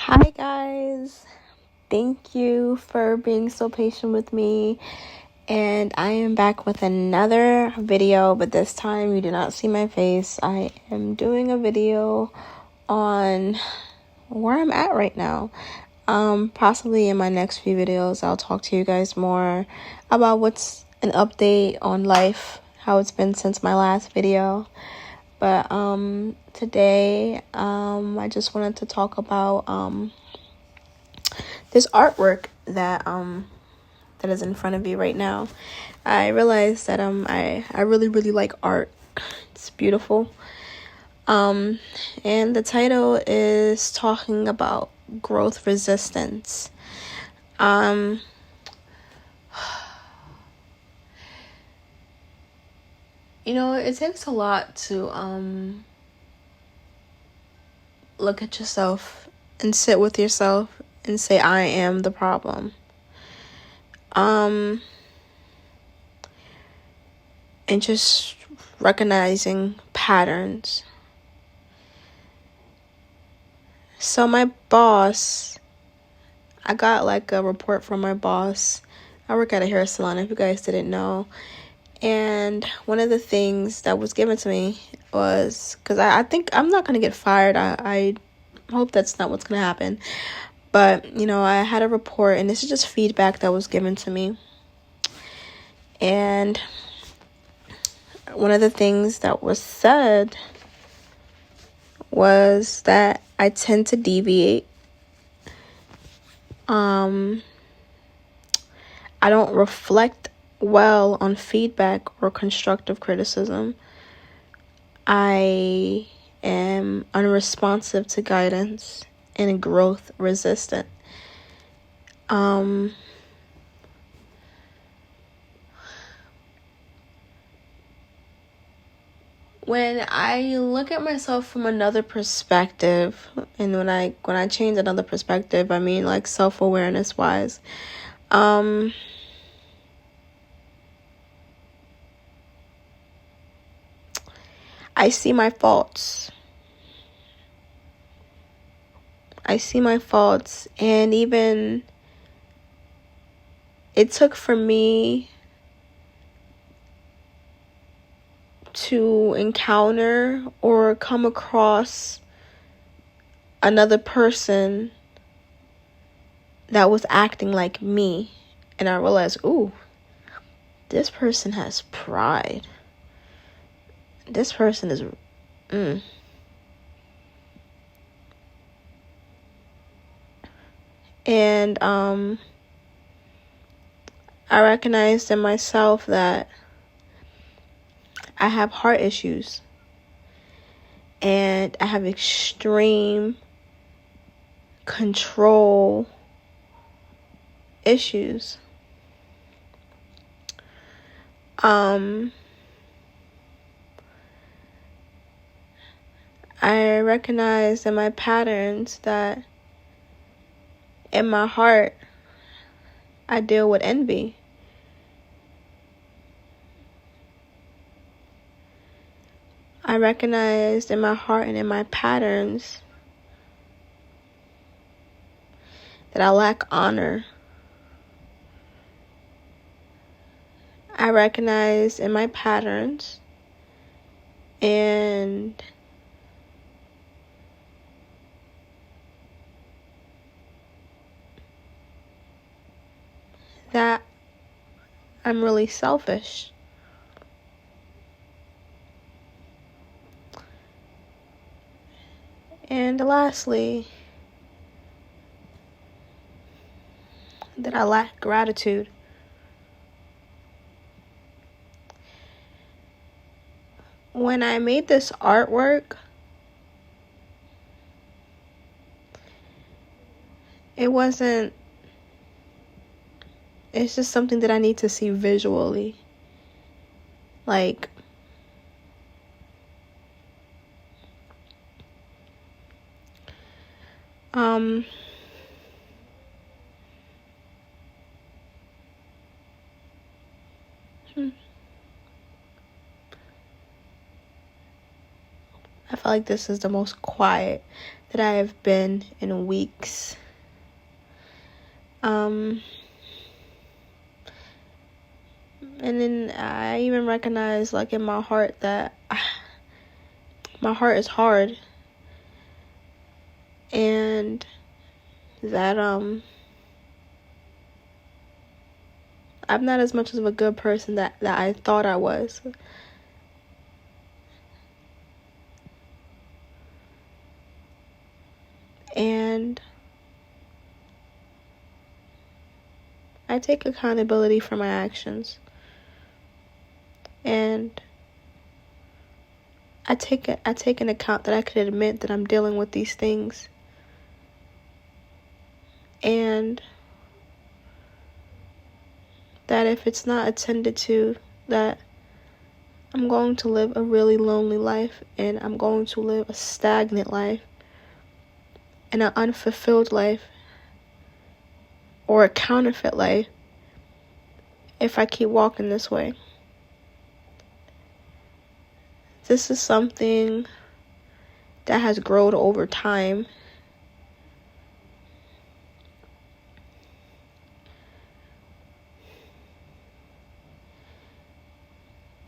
Hi guys, thank you for being so patient with me, and I am back with another video, but this time you do not see my face. I am doing a video on where I'm at right now. Possibly in my next few videos I'll talk to you guys more about what's an update on life, how it's been since my last video. But today I just wanted to talk about this artwork that is in front of you right now. I realized that I really like art. It's beautiful. And the title is talking about growth resistance. You know, it takes a lot to look at yourself and sit with yourself and say, I am the problem. And just recognizing patterns. So my boss, I got like a report from my boss. I work at a hair salon, if you guys didn't know. And one of the things that was given to me was, because I think I'm not going to get fired. I hope that's not what's going to happen. But, you know, I had a report, and this is just feedback that was given to me. And one of the things that was said was that I tend to deviate. I don't reflect well on feedback or constructive criticism. I am unresponsive to guidance and growth resistant. When I look at myself from another perspective, and when I change another perspective, I mean like self-awareness wise, I see my faults. And even it took for me to encounter or come across another person that was acting like me, and I realized, ooh, this person has pride. This person is And I recognized in myself that I have heart issues, and I have extreme control issues. I recognize in my patterns that in my heart I deal with envy. I recognized in my heart and in my patterns that I lack honor. I recognize in my patterns and that I'm really selfish. And lastly, that I lack gratitude. When I made this artwork, it's just something that I need to see visually. Like, feel like this is the most quiet that I have been in weeks. And then I even recognize, like, in my heart that my heart is hard. And that, I'm not as much of a good person that I thought I was. And I take accountability for my actions. And I take an account that I could admit that I'm dealing with these things. And that if it's not attended to, that I'm going to live a really lonely life, and I'm going to live a stagnant life and an unfulfilled life, or a counterfeit life, if I keep walking this way. This is something that has grown over time.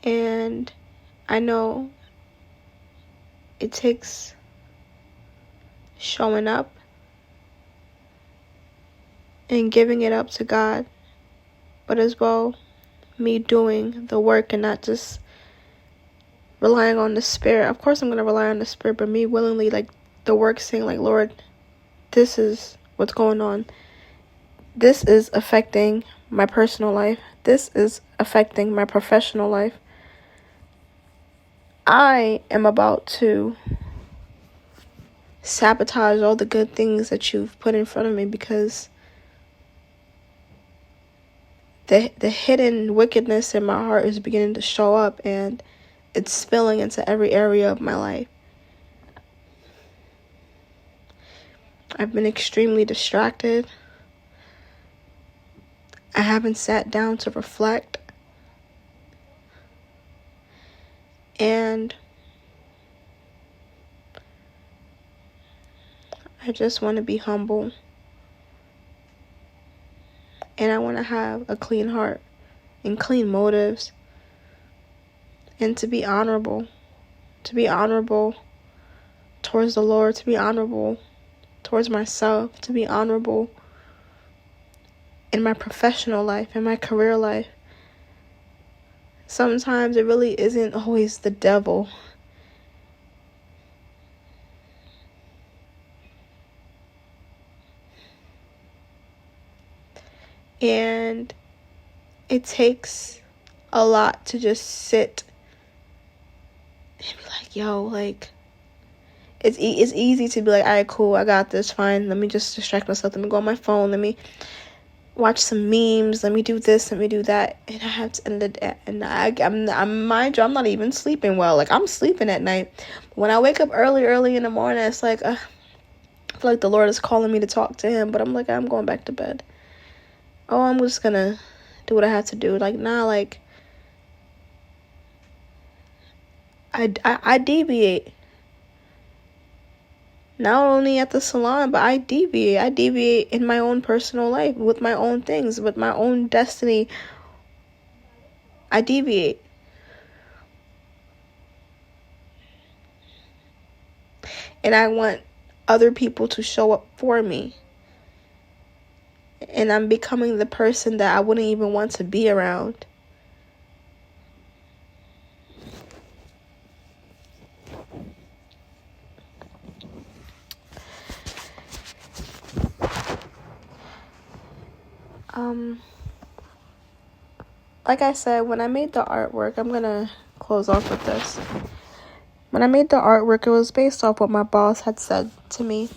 And I know it takes showing up and giving it up to God, but as well, me doing the work and not just relying on the Spirit. Of course I'm going to rely on the Spirit, but me willingly, like, the work, saying, like, Lord, this is what's going on. This is affecting my personal life. This is affecting my professional life. I am about to sabotage all the good things that you've put in front of me, because the hidden wickedness in my heart is beginning to show up, and it's spilling into every area of my life. I've been extremely distracted. I haven't sat down to reflect. And I just want to be humble. And I want to have a clean heart and clean motives. And to be honorable. To be honorable towards the Lord. To be honorable towards myself. To be honorable in my professional life, in my career life. Sometimes it really isn't always the devil. And it takes a lot to just sit and be like, yo, like, it's easy to be like, all right, cool, I got this, fine, let me just distract myself, let me go on my phone, let me watch some memes, let me do this, let me do that, and I have to, mind you, I'm not even sleeping well. Like, I'm sleeping at night. When I wake up early in the morning, it's like, I feel like the Lord is calling me to talk to him, but I'm like, I'm going back to bed. Oh, I'm just gonna do what I have to do. Like, nah, like, I deviate. Not only at the salon, but I deviate. I deviate in my own personal life, with my own things, with my own destiny. I deviate. And I want other people to show up for me. And I'm becoming the person that I wouldn't even want to be around. Like I said, when I made the artwork, I'm gonna close off with this. When I made the artwork, it was based off what my boss had said to me.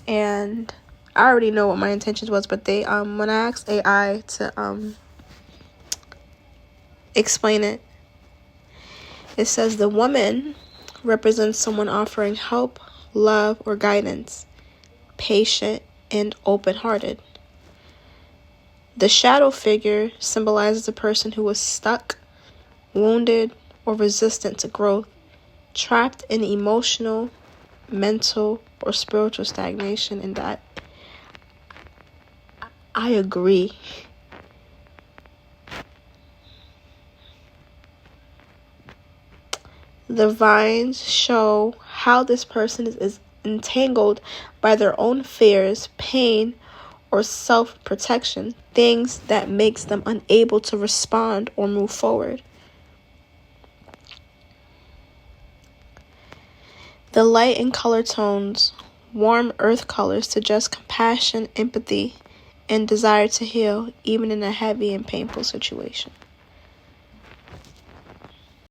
And I already know what my intentions was, but they when I asked AI to explain it, it says the woman represents someone offering help, love, or guidance, patient and open-hearted. The shadow figure symbolizes a person who was stuck, wounded, or resistant to growth, trapped in emotional, mental, or spiritual stagnation, and that I agree. The vines show how this person is entangled by their own fears, pain, or self-protection, things that makes them unable to respond or move forward. The light and color tones, warm earth colors, suggest compassion, empathy, and desire to heal, even in a heavy and painful situation.